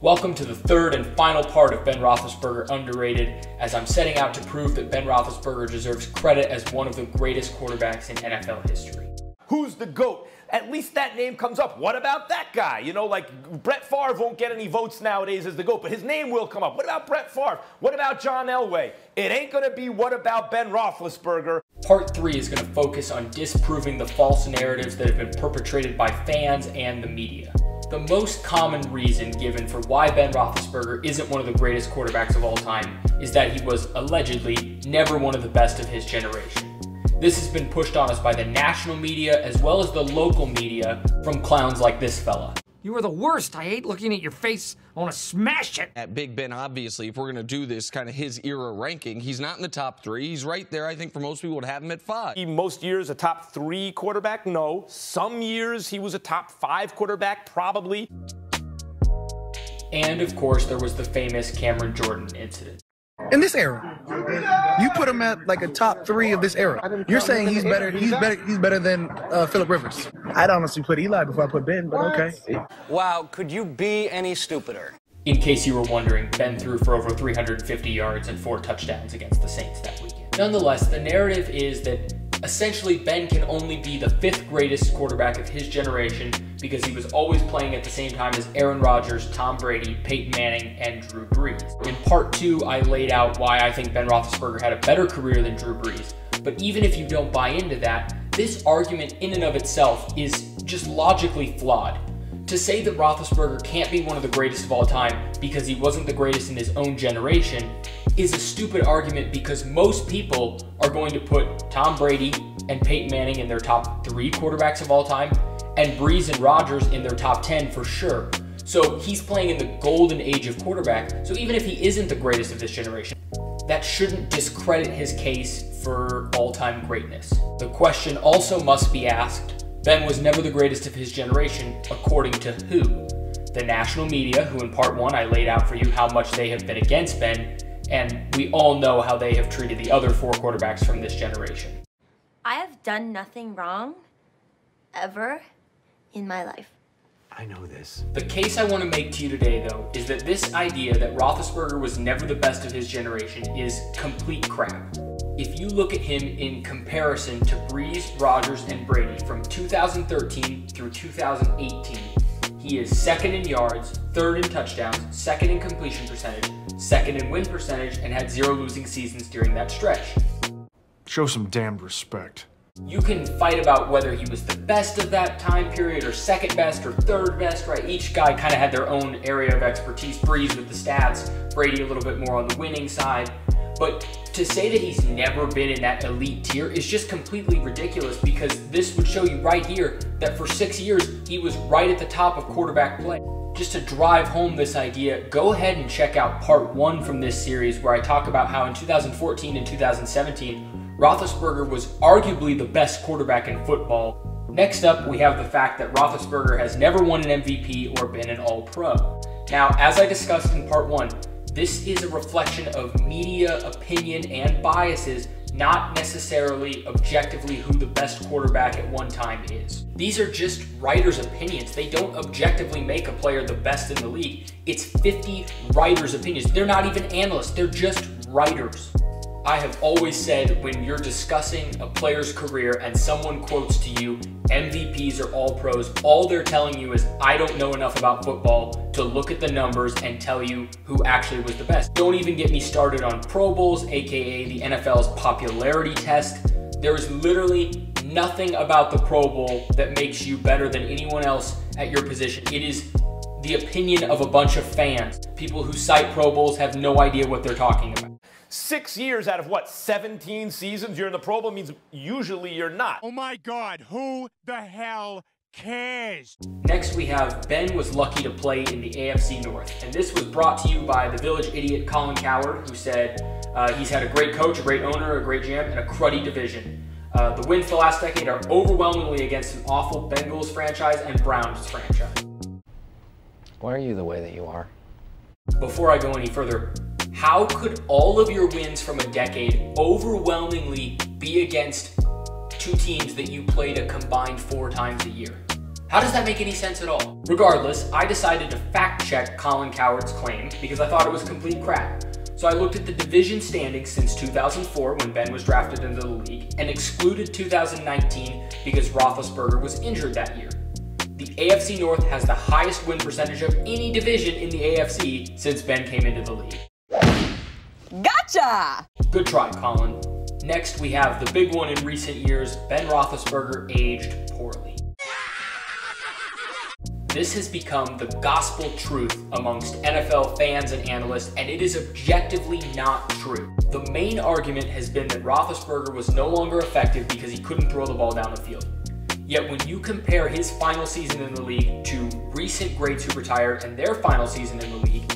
Welcome to the third and final part of Ben Roethlisberger Underrated, as I'm setting out to prove that Ben Roethlisberger deserves credit as one of the greatest quarterbacks in NFL history. Who's the GOAT? At least that name comes up. What about that guy? You know, like Brett Favre won't get any votes nowadays as the GOAT, but his name will come up. What about Brett Favre? What about John Elway? It ain't gonna be what about Ben Roethlisberger. Part 3 is going to focus on disproving the false narratives that have been perpetrated by fans and the media. The most common reason given for why Ben Roethlisberger isn't one of the greatest quarterbacks of all time is that he was allegedly never one of the best of his generation. This has been pushed on us by the national media as well as the local media from clowns like this fella. You are the worst. I hate looking at your face. I want to smash it. At Big Ben, obviously, if we're going to do this kind of his era ranking, he's not in the top 3. He's right there. I think for most people would have him at 5. Most years a top 3 quarterback? No. Some years he was a top 5 quarterback? Probably. And of course, there was the famous Cameron Jordan incident. In this era, you put him at like a top 3 of this era. You're saying he's better than Phillip Rivers. I'd honestly put Eli before I put Ben, but okay. Wow, could you be any stupider? In case you were wondering, Ben threw for over 350 yards and 4 touchdowns against the Saints that weekend. Nonetheless, the narrative is that essentially Ben can only be the 5th greatest quarterback of his generation because he was always playing at the same time as Aaron Rodgers, Tom Brady, Peyton Manning, and Drew Brees. In part 2, I laid out why I think Ben Roethlisberger had a better career than Drew Brees. But even if you don't buy into that, this argument in and of itself is just logically flawed. To say that Roethlisberger can't be one of the greatest of all time because he wasn't the greatest in his own generation is a stupid argument, because most people are going to put Tom Brady and Peyton Manning in their top 3 quarterbacks of all time, and Brees and Rodgers in their top 10 for sure. So he's playing in the golden age of quarterback. So even if he isn't the greatest of this generation, that shouldn't discredit his case for all-time greatness. The question also must be asked, Ben was never the greatest of his generation, according to who? The national media, who in part 1 I laid out for you how much they have been against Ben, and we all know how they have treated the other 4 quarterbacks from this generation. I have done nothing wrong, ever, in my life. I know this. The case I want to make to you today, though, is that this idea that Roethlisberger was never the best of his generation is complete crap. If you look at him in comparison to Brees, Rodgers, and Brady from 2013 through 2018, he is 2nd in yards, 3rd in touchdowns, 2nd in completion percentage, 2nd in win percentage, and had 0 losing seasons during that stretch. Show some damned respect. You can fight about whether he was the best of that time period or 2nd best or 3rd best, right? Each guy kind of had their own area of expertise. Brees with the stats, Brady a little bit more on the winning side. But to say that he's never been in that elite tier is just completely ridiculous, because this would show you right here that for 6 years, he was right at the top of quarterback play. Just to drive home this idea, go ahead and check out part 1 from this series, where I talk about how in 2014 and 2017, Roethlisberger was arguably the best quarterback in football. Next up, we have the fact that Roethlisberger has never won an MVP or been an All-Pro. Now, as I discussed in part 1, this is a reflection of media opinion and biases, not necessarily objectively who the best quarterback at one time is. These are just writers' opinions. They don't objectively make a player the best in the league. It's 50 writers' opinions. They're not even analysts, they're just writers. I have always said, when you're discussing a player's career and someone quotes to you MVPs or All-Pros, all they're telling you is, I don't know enough about football to look at the numbers and tell you who actually was the best. Don't even get me started on Pro Bowls, aka the NFL's popularity test. There is literally nothing about the Pro Bowl that makes you better than anyone else at your position. It is the opinion of a bunch of fans. People who cite Pro Bowls have no idea what they're talking about. 6 years out of what, 17 seasons you're in the Pro Bowl means usually you're not. Oh my God, who the hell cares? Next we have Ben was lucky to play in the AFC North, and this was brought to you by the village idiot Colin Cowherd, who said he's had a great coach, a great owner, a great GM, and a cruddy division. The wins the last decade are overwhelmingly against an awful Bengals franchise and Browns franchise. Why are you the way that you are? Before I go any further, how could all of your wins from a decade overwhelmingly be against 2 teams that you played a combined 4 times a year? How does that make any sense at all? Regardless, I decided to fact-check Colin Cowherd's claim because I thought it was complete crap. So I looked at the division standings since 2004 when Ben was drafted into the league and excluded 2019 because Roethlisberger was injured that year. The AFC North has the highest win percentage of any division in the AFC since Ben came into the league. Gotcha! Good try, Colin. Next, we have the big one in recent years, Ben Roethlisberger aged poorly. This has become the gospel truth amongst NFL fans and analysts, and it is objectively not true. The main argument has been that Roethlisberger was no longer effective because he couldn't throw the ball down the field. Yet when you compare his final season in the league to recent greats who retired and their final season in the league,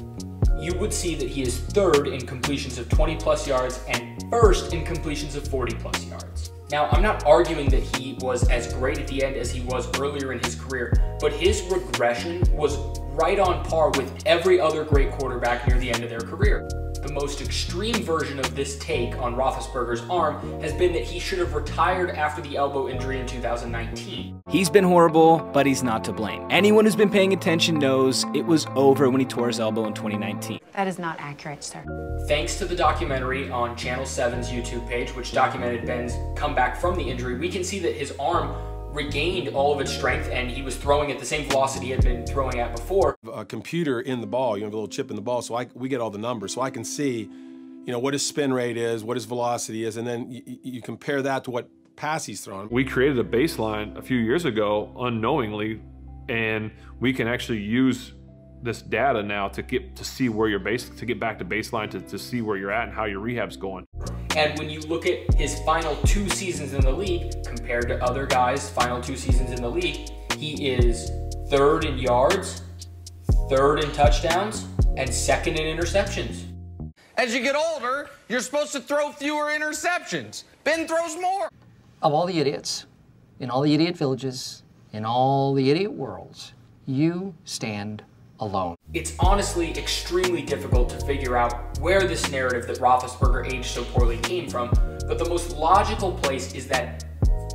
you would see that he is third in completions of 20-plus yards and first in completions of 40-plus yards. Now, I'm not arguing that he was as great at the end as he was earlier in his career, but his regression was right on par with every other great quarterback near the end of their career. The most extreme version of this take on Roethlisberger's arm has been that he should have retired after the elbow injury in 2019. He's been horrible, but he's not to blame. Anyone who's been paying attention knows it was over when he tore his elbow in 2019. That is not accurate, sir. Thanks to the documentary on Channel 7's YouTube page, which documented Ben's comeback from the injury, we can see that his arm regained all of its strength and he was throwing at the same velocity he had been throwing at before. A computer in the ball, you have a little chip in the ball, so we get all the numbers, so I can see, what his spin rate is, what his velocity is, and then you compare that to what pass he's throwing. We created a baseline a few years ago unknowingly, and we can actually use this data now to get back to baseline to see where you're at and how your rehab's going. And when you look at his final 2 seasons in the league compared to other guys' final 2 seasons in the league, he is 3rd in yards, 3rd in touchdowns, and 2nd in interceptions. As you get older, you're supposed to throw fewer interceptions. Ben throws more. Of all the idiots, in all the idiot villages, in all the idiot worlds, you stand alone. It's honestly extremely difficult to figure out where this narrative that Roethlisberger aged so poorly came from, but the most logical place is that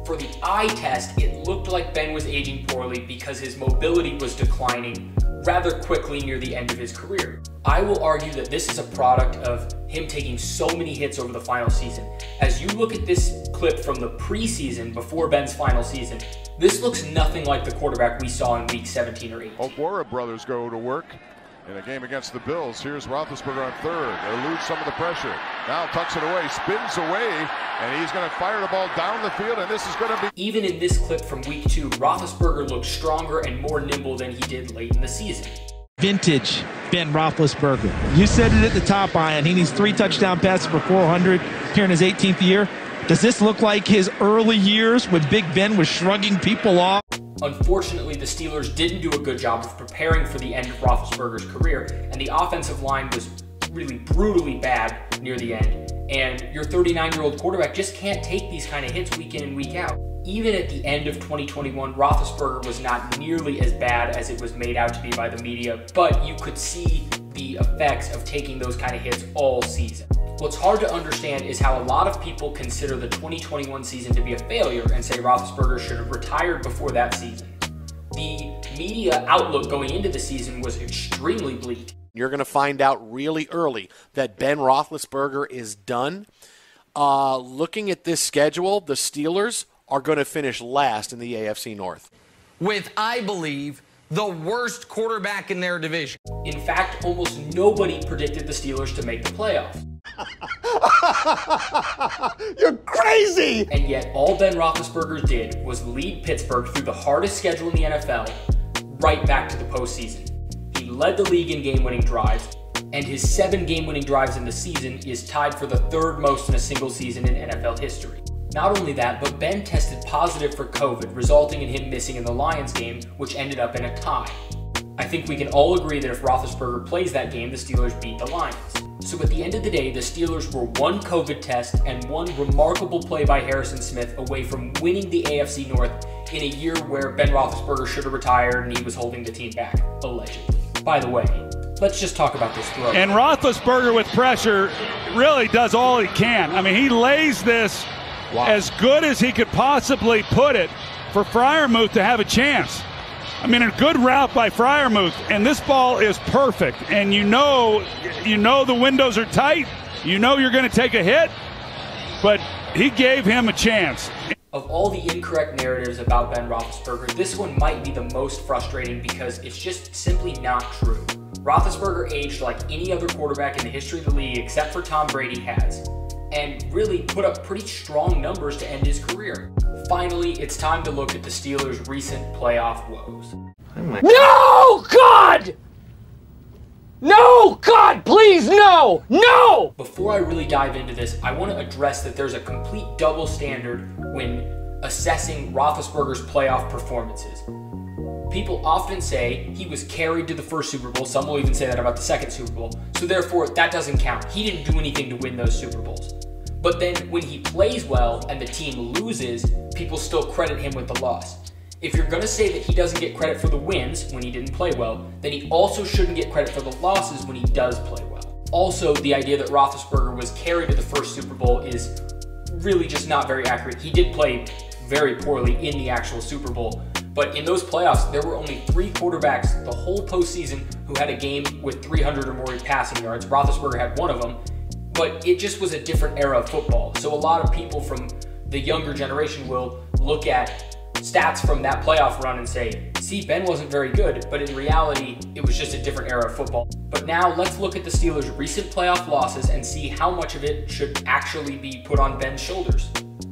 for the eye test, it looked like Ben was aging poorly because his mobility was declining rather quickly near the end of his career. I will argue that this is a product of him taking so many hits over the final season. As you look at this clip from the preseason before Ben's final season, this looks nothing like the quarterback we saw in week 17 or 18. Okwara brothers go to work in a game against the Bills. Here's Roethlisberger on 3rd. They lose some of the pressure. Now tucks it away, spins away, and he's going to fire the ball down the field, and this is going to be... Even in this clip from week 2, Roethlisberger looked stronger and more nimble than he did late in the season. Vintage Ben Roethlisberger. You said it at the top, Ian. He needs 3 touchdown passes for 400 here in his 18th year. Does this look like his early years when Big Ben was shrugging people off? Unfortunately, the Steelers didn't do a good job of preparing for the end of Roethlisberger's career, and the offensive line was really brutally bad near the end. And your 39-year-old quarterback just can't take these kind of hits week in and week out. Even at the end of 2021, Roethlisberger was not nearly as bad as it was made out to be by the media, but you could see the effects of taking those kind of hits all season. What's hard to understand is how a lot of people consider the 2021 season to be a failure and say Roethlisberger should have retired before that season. The media outlook going into the season was extremely bleak. You're going to find out really early that Ben Roethlisberger is done. Looking at this schedule, the Steelers are going to finish last in the AFC North. With, I believe, the worst quarterback in their division. In fact, almost nobody predicted the Steelers to make the playoffs. You're crazy! And yet, all Ben Roethlisberger did was lead Pittsburgh through the hardest schedule in the NFL right back to the postseason. He led the league in game-winning drives, and his 7 game-winning drives in the season is tied for the 3rd most in a single season in NFL history. Not only that, but Ben tested positive for COVID, resulting in him missing in the Lions game, which ended up in a tie. I think we can all agree that if Roethlisberger plays that game, the Steelers beat the Lions. So at the end of the day, the Steelers were 1 COVID test and 1 remarkable play by Harrison Smith away from winning the AFC North in a year where Ben Roethlisberger should have retired and he was holding the team back, allegedly. By the way, let's just talk about this throw. And Roethlisberger with pressure really does all he can. I mean, he lays this as good as he could possibly put it for Freiermuth to have a chance. I mean, a good route by Freiermuth, and this ball is perfect. And you know the windows are tight. You know you're going to take a hit, but he gave him a chance. Of all the incorrect narratives about Ben Roethlisberger, this one might be the most frustrating because it's just simply not true. Roethlisberger aged like any other quarterback in the history of the league except for Tom Brady has, and really put up pretty strong numbers to end his career. Finally, it's time to look at the Steelers' recent playoff woes. No, God! No, God, please, no! No! Before I really dive into this, I want to address that there's a complete double standard when assessing Roethlisberger's playoff performances. People often say he was carried to the first Super Bowl. Some will even say that about the second Super Bowl. So therefore, that doesn't count. He didn't do anything to win those Super Bowls. But then when he plays well and the team loses, people still credit him with the loss. If you're going to say that he doesn't get credit for the wins when he didn't play well, then he also shouldn't get credit for the losses when he does play well. Also, the idea that Roethlisberger was carried to the first Super Bowl is really just not very accurate. He did play very poorly in the actual Super Bowl, but in those playoffs, there were only 3 quarterbacks the whole postseason who had a game with 300 or more passing yards. Roethlisberger had one of them, but it just was a different era of football. So a lot of people from the younger generation will look at stats from that playoff run and say, see, Ben wasn't very good, but in reality, it was just a different era of football. But now let's look at the Steelers' recent playoff losses and see how much of it should actually be put on Ben's shoulders.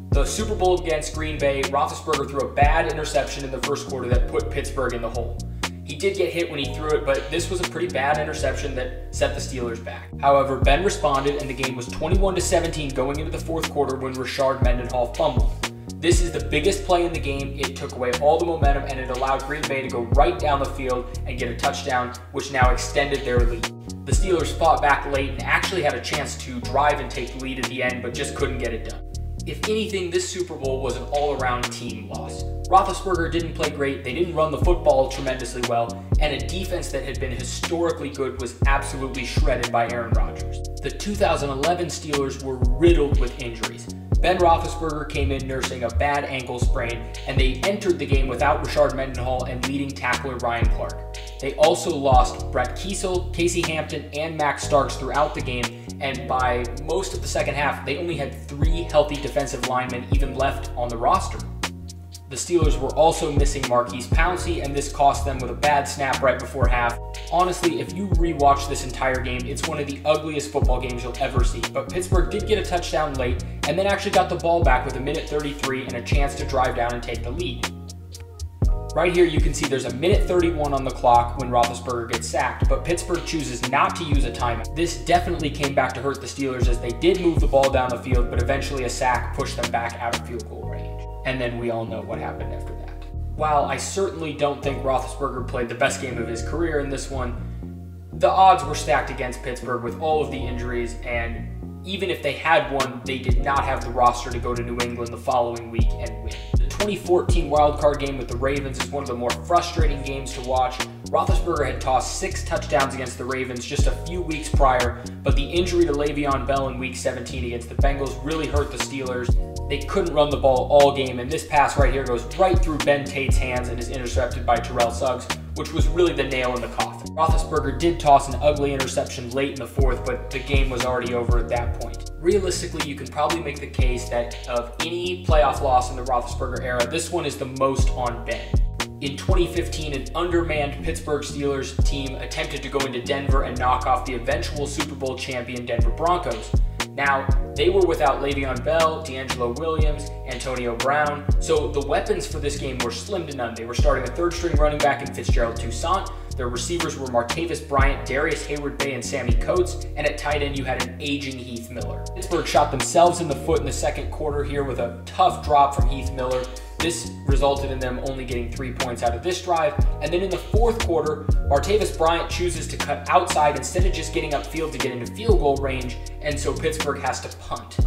The Super Bowl against Green Bay, Roethlisberger threw a bad interception in the first quarter that put Pittsburgh in the hole. He did get hit when he threw it, but this was a pretty bad interception that set the Steelers back. However, Ben responded and the game was 21-17 going into the fourth quarter when Rashard Mendenhall fumbled. This is the biggest play in the game. It took away all the momentum and it allowed Green Bay to go right down the field and get a touchdown, which now extended their lead. The Steelers fought back late and actually had a chance to drive and take the lead at the end, but just couldn't get it done. If anything, this Super Bowl was an all-around team loss. Roethlisberger didn't play great, they didn't run the football tremendously well, and a defense that had been historically good was absolutely shredded by Aaron Rodgers. The 2011 Steelers were riddled with injuries. Ben Roethlisberger came in nursing a bad ankle sprain, and they entered the game without Rashard Mendenhall and leading tackler Ryan Clark. They also lost Brett Kiesel, Casey Hampton, and Max Starks throughout the game, and by most of the second half, they only had 3 healthy defensive linemen even left on the roster. The Steelers were also missing Marquise Pouncey, and this cost them with a bad snap right before half. Honestly, if you rewatch this entire game, it's one of the ugliest football games you'll ever see. But Pittsburgh did get a touchdown late, and then actually got the ball back with 1:33 and a chance to drive down and take the lead. Right here you can see there's 1:31 on the clock when Roethlisberger gets sacked, but Pittsburgh chooses not to use a timeout. This definitely came back to hurt the Steelers as they did move the ball down the field, but eventually a sack pushed them back out of field goal range. And then we all know what happened after that. While I certainly don't think Roethlisberger played the best game of his career in this one, the odds were stacked against Pittsburgh with all of the injuries, and even if they had won, they did not have the roster to go to New England the following week and win. The 2014 wildcard game with the Ravens is one of the more frustrating games to watch. Roethlisberger had tossed 6 touchdowns against the Ravens just a few weeks prior, but the injury to Le'Veon Bell in Week 17 against the Bengals really hurt the Steelers. They couldn't run the ball all game, and this pass right here goes right through Ben Tate's hands and is intercepted by Terrell Suggs, which was really the nail in the coffin. Roethlisberger did toss an ugly interception late in the fourth, but the game was already over at that point. Realistically, you can probably make the case that of any playoff loss in the Roethlisberger era, this one is the most on Ben. In 2015, an undermanned Pittsburgh Steelers team attempted to go into Denver and knock off the eventual Super Bowl champion Denver Broncos. Now, they were without Le'Veon Bell, D'Angelo Williams, Antonio Brown, so the weapons for this game were slim to none. They were starting a third-string running back in Fitzgerald Toussaint. Their receivers were Martavis Bryant, Darius Hayward-Bay, and Sammy Coates, and at tight end you had an aging Heath Miller. Pittsburgh shot themselves in the foot in the second quarter here with a tough drop from Heath Miller. This resulted in them only getting 3 points out of this drive, and then in the fourth quarter, Martavis Bryant chooses to cut outside instead of just getting upfield to get into field goal range, and so Pittsburgh has to punt.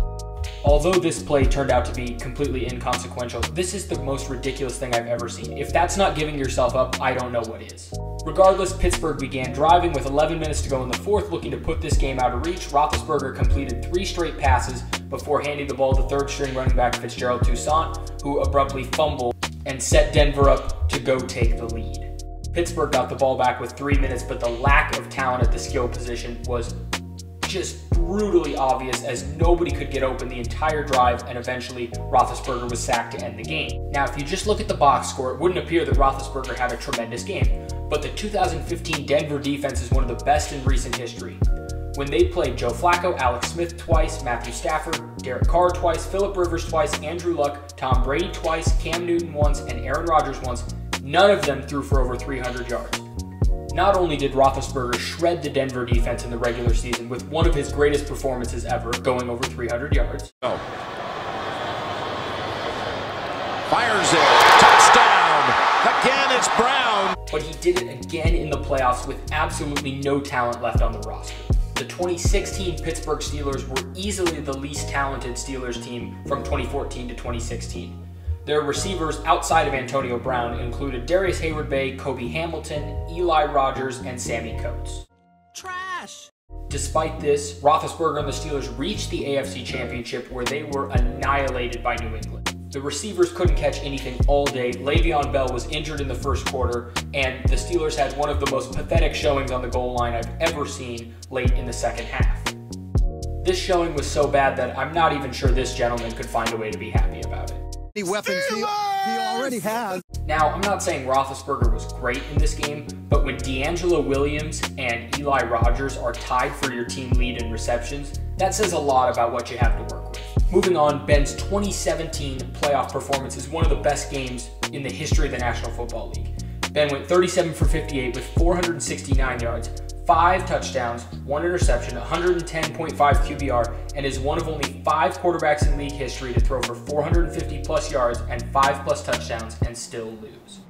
Although this play turned out to be completely inconsequential, this is the most ridiculous thing I've ever seen. If that's not giving yourself up, I don't know what is. Regardless, Pittsburgh began driving with 11 minutes to go in the fourth, looking to put this game out of reach. Roethlisberger completed 3 straight passes before handing the ball to third-string running back Fitzgerald Toussaint, who abruptly fumbled and set Denver up to go take the lead. Pittsburgh got the ball back with 3 minutes, but the lack of talent at the skill position was just brutally obvious, as nobody could get open the entire drive, and eventually Roethlisberger was sacked to end the game. Now, if you just look at the box score, it wouldn't appear that Roethlisberger had a tremendous game, but the 2015 Denver defense is one of the best in recent history. When they played Joe Flacco, Alex Smith twice, Matthew Stafford, Derek Carr twice, Phillip Rivers twice, Andrew Luck, Tom Brady twice, Cam Newton once, and Aaron Rodgers once, none of them threw for over 300 yards. Not only did Roethlisberger shred the Denver defense in the regular season with one of his greatest performances ever, going over 300 yards. Oh. Fires it. Touchdown. Again, it's Brown. But he did it again in the playoffs with absolutely no talent left on the roster. The 2016 Pittsburgh Steelers were easily the least talented Steelers team from 2014 to 2016. Their receivers outside of Antonio Brown included Darius Hayward-Bay, Kobe Hamilton, Eli Rogers, and Sammy Coates. Trash! Despite this, Roethlisberger and the Steelers reached the AFC Championship, where they were annihilated by New England. The receivers couldn't catch anything all day, Le'Veon Bell was injured in the first quarter, and the Steelers had one of the most pathetic showings on the goal line I've ever seen late in the second half. This showing was so bad that I'm not even sure this gentleman could find a way to be happy about it. Weapons he already has. Now, I'm not saying Roethlisberger was great in this game, but when D'Angelo Williams and Eli Rogers are tied for your team lead in receptions, that says a lot about what you have to work with. Moving on, Ben's 2017 playoff performance is one of the best games in the history of the National Football League. Ben went 37 for 58 with 469 yards, 5 touchdowns, 1 interception, 110.5 QBR, and is one of only 5 quarterbacks in league history to throw for 450 plus yards and 5 plus touchdowns and still lose.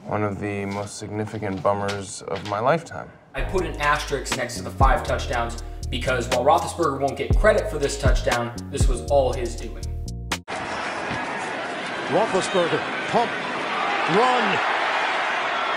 One of the most significant bummers of my lifetime. I put an asterisk next to the 5 touchdowns because while Roethlisberger won't get credit for this touchdown, this was all his doing. Roethlisberger, pump, run,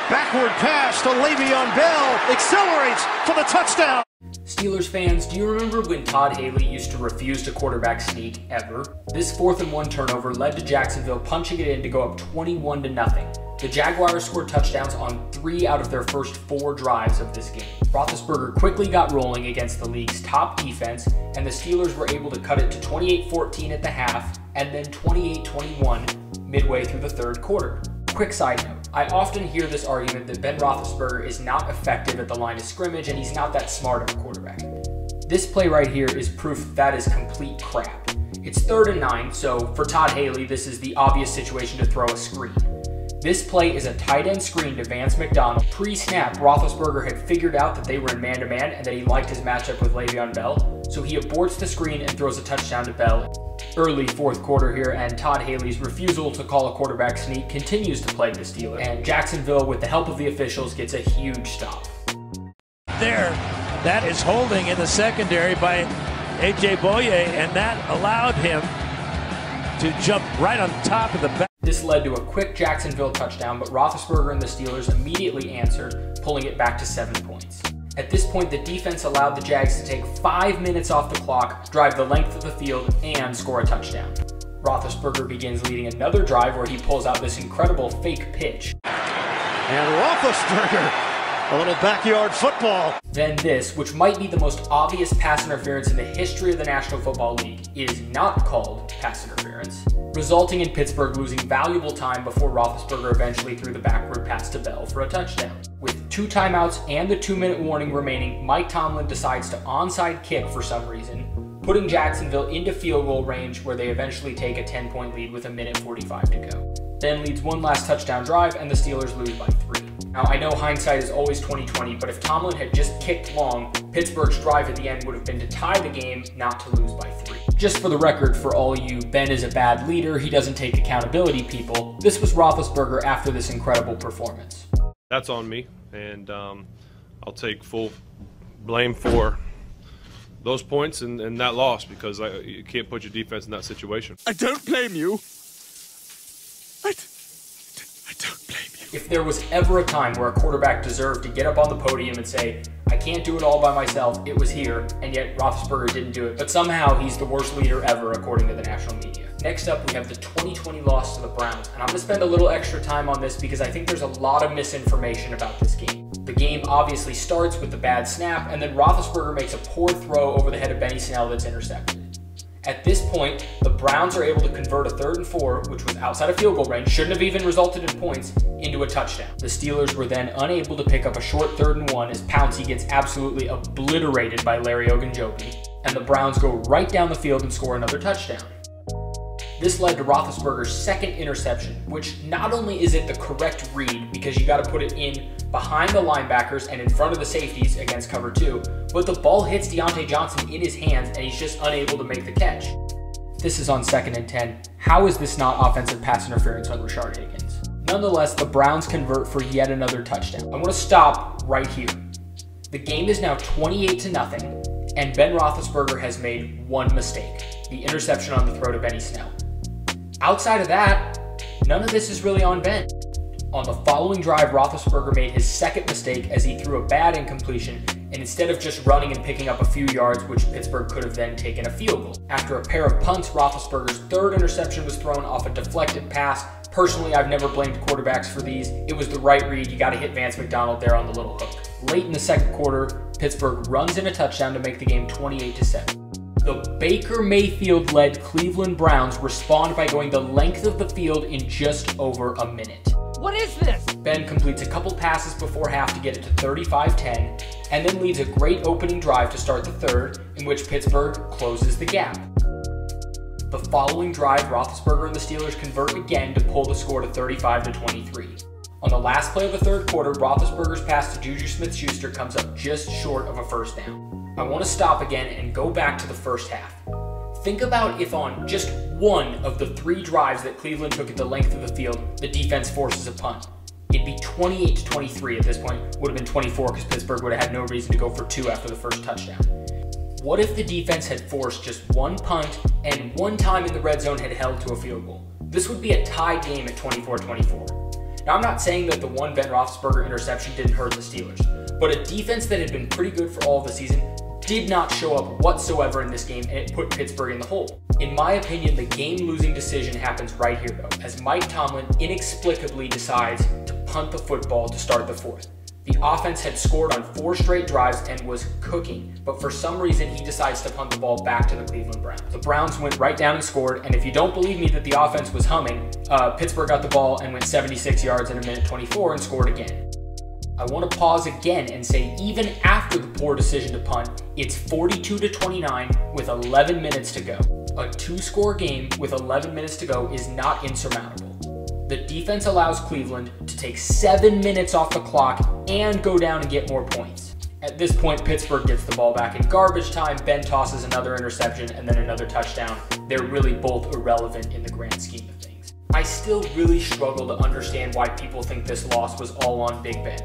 backward pass to Le'Veon Bell, accelerates for the touchdown. Steelers fans, do you remember when Todd Haley used to refuse to quarterback sneak ever? This 4th and 1 turnover led to Jacksonville punching it in to go up 21-0. The Jaguars scored touchdowns on 3 out of their first 4 drives of this game. Roethlisberger quickly got rolling against the league's top defense, and the Steelers were able to cut it to 28-14 at the half, and then 28-21 midway through the 3rd quarter. Quick side note, I often hear this argument that Ben Roethlisberger is not effective at the line of scrimmage and he's not that smart of a quarterback. This play right here is proof that is complete crap. It's 3rd and 9, so for Todd Haley, this is the obvious situation to throw a screen. This play is a tight end screen to Vance McDonald. Pre-snap, Roethlisberger had figured out that they were in man-to-man and that he liked his matchup with Le'Veon Bell, so he aborts the screen and throws a touchdown to Bell. Early 4th quarter here, and Todd Haley's refusal to call a quarterback sneak continues to plague the Steelers, and Jacksonville, with the help of the officials, gets a huge stop. There, that is holding in the secondary by A.J. Boye, and that allowed him to jump right on top of the back. This led to a quick Jacksonville touchdown, but Roethlisberger and the Steelers immediately answered, pulling it back to 7 points. At this point, the defense allowed the Jags to take 5 minutes off the clock, drive the length of the field, and score a touchdown. Roethlisberger begins leading another drive where he pulls out this incredible fake pitch. And Roethlisberger, a little backyard football. Then this, which might be the most obvious pass interference in the history of the National Football League, is not called pass interference, resulting in Pittsburgh losing valuable time before Roethlisberger eventually threw the backward pass to Bell for a touchdown. With 2 timeouts and the 2-minute warning remaining, Mike Tomlin decides to onside kick for some reason, putting Jacksonville into field goal range where they eventually take a 10-point lead with 1:45 to go. Then leads one last touchdown drive and the Steelers lose by 3. Now, I know hindsight is always 20/20, but if Tomlin had just kicked long, Pittsburgh's drive at the end would have been to tie the game, not to lose by 3. Just for the record, for all you Ben is a bad leader, he doesn't take accountability people, this was Roethlisberger after this incredible performance. That's on me, and I'll take full blame for those points and that loss, because you can't put your defense in that situation. I don't blame you. I don't blame you. If there was ever a time where a quarterback deserved to get up on the podium and say, I can't do it all by myself, it was here, and yet Roethlisberger didn't do it. But somehow he's the worst leader ever, according to the national media. Next up, we have the 2020 loss to the Browns, and I'm going to spend a little extra time on this because I think there's a lot of misinformation about this game. The game obviously starts with the bad snap, and then Roethlisberger makes a poor throw over the head of Benny Snell that's intercepted. At this point, the Browns are able to convert a 3rd and 4, which was outside of field goal range, shouldn't have even resulted in points, into a touchdown. The Steelers were then unable to pick up a short 3rd and 1 as Pouncey gets absolutely obliterated by Larry Ogunjobi, and the Browns go right down the field and score another touchdown. This led to Roethlisberger's 2nd interception, which not only is it the correct read because you got to put it in behind the linebackers and in front of the safeties against cover 2, but the ball hits Deontay Johnson in his hands and he's just unable to make the catch. This is on 2nd and 10. How is this not offensive pass interference on Rashard Higgins? Nonetheless, the Browns convert for yet another touchdown. I want to stop right here. The game is now 28-0, and Ben Roethlisberger has made one mistake, the interception on the throw to Benny Snell. Outside of that, none of this is really on Ben. On the following drive, Roethlisberger made his 2nd mistake as he threw a bad incompletion, and instead of just running and picking up a few yards, which Pittsburgh could have then taken a field goal. After a pair of punts, Roethlisberger's 3rd interception was thrown off a deflected pass. Personally, I've never blamed quarterbacks for these. It was the right read. You got to hit Vance McDonald there on the little hook. Late in the 2nd quarter, Pittsburgh runs in a touchdown to make the game 28-7. The Baker Mayfield-led Cleveland Browns respond by going the length of the field in just over a minute. What is this? Ben completes a couple passes before half to get it to 35-10, and then leads a great opening drive to start the 3rd, in which Pittsburgh closes the gap. The following drive, Roethlisberger and the Steelers convert again to pull the score to 35-23. On the last play of the 3rd quarter, Roethlisberger's pass to Juju Smith-Schuster comes up just short of a 1st down. I want to stop again and go back to the 1st half. Think about if on just one of the 3 drives that Cleveland took at the length of the field, the defense forces a punt. It'd be 28-23 at this point. Would have been 24 because Pittsburgh would have had no reason to go for 2 after the 1st touchdown. What if the defense had forced just 1 punt and 1 time in the red zone had held to a field goal? This would be a tied game at 24-24. Now, I'm not saying that the one Ben Roethlisberger interception didn't hurt the Steelers, but a defense that had been pretty good for all of the season did not show up whatsoever in this game, and it put Pittsburgh in the hole. In my opinion, the game-losing decision happens right here, though, as Mike Tomlin inexplicably decides to punt the football to start the 4th. The offense had scored on 4 straight drives and was cooking, but for some reason he decides to punt the ball back to the Cleveland Browns. The Browns went right down and scored, and if you don't believe me that the offense was humming, Pittsburgh got the ball and went 76 yards in a minute 24 and scored again. I want to pause again and say even after the poor decision to punt, it's 42-29 with 11 minutes to go. A 2-score game with 11 minutes to go is not insurmountable. The defense allows Cleveland to take 7 minutes off the clock and go down and get more points. At this point, Pittsburgh gets the ball back in garbage time. Ben tosses another interception and then another touchdown. They're really both irrelevant in the grand scheme of things. I still really struggle to understand why people think this loss was all on Big Ben.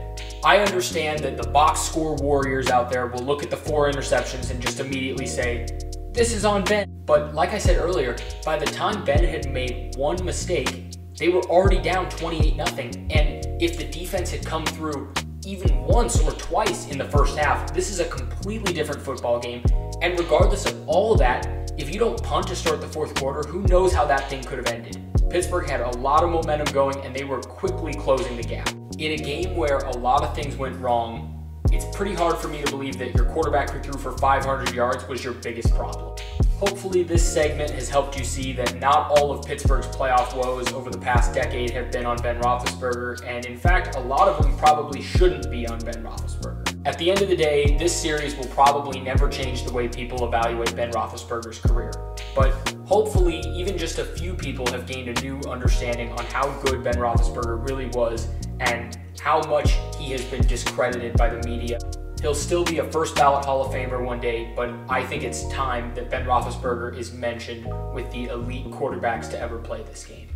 I understand that the box score warriors out there will look at the 4 interceptions and just immediately say, this is on Ben. But like I said earlier, by the time Ben had made 1 mistake, they were already down 28-0. And if the defense had come through even once or twice in the 1st half, this is a completely different football game. And regardless of all of that, if you don't punt to start the 4th quarter, who knows how that thing could have ended. Pittsburgh had a lot of momentum going, and they were quickly closing the gap. In a game where a lot of things went wrong, it's pretty hard for me to believe that your quarterback who threw for 500 yards was your biggest problem. Hopefully this segment has helped you see that not all of Pittsburgh's playoff woes over the past decade have been on Ben Roethlisberger, and in fact, a lot of them probably shouldn't be on Ben Roethlisberger. At the end of the day, this series will probably never change the way people evaluate Ben Roethlisberger's career. But hopefully, even just a few people have gained a new understanding on how good Ben Roethlisberger really was and how much he has been discredited by the media. He'll still be a first ballot Hall of Famer one day, but I think it's time that Ben Roethlisberger is mentioned with the elite quarterbacks to ever play this game.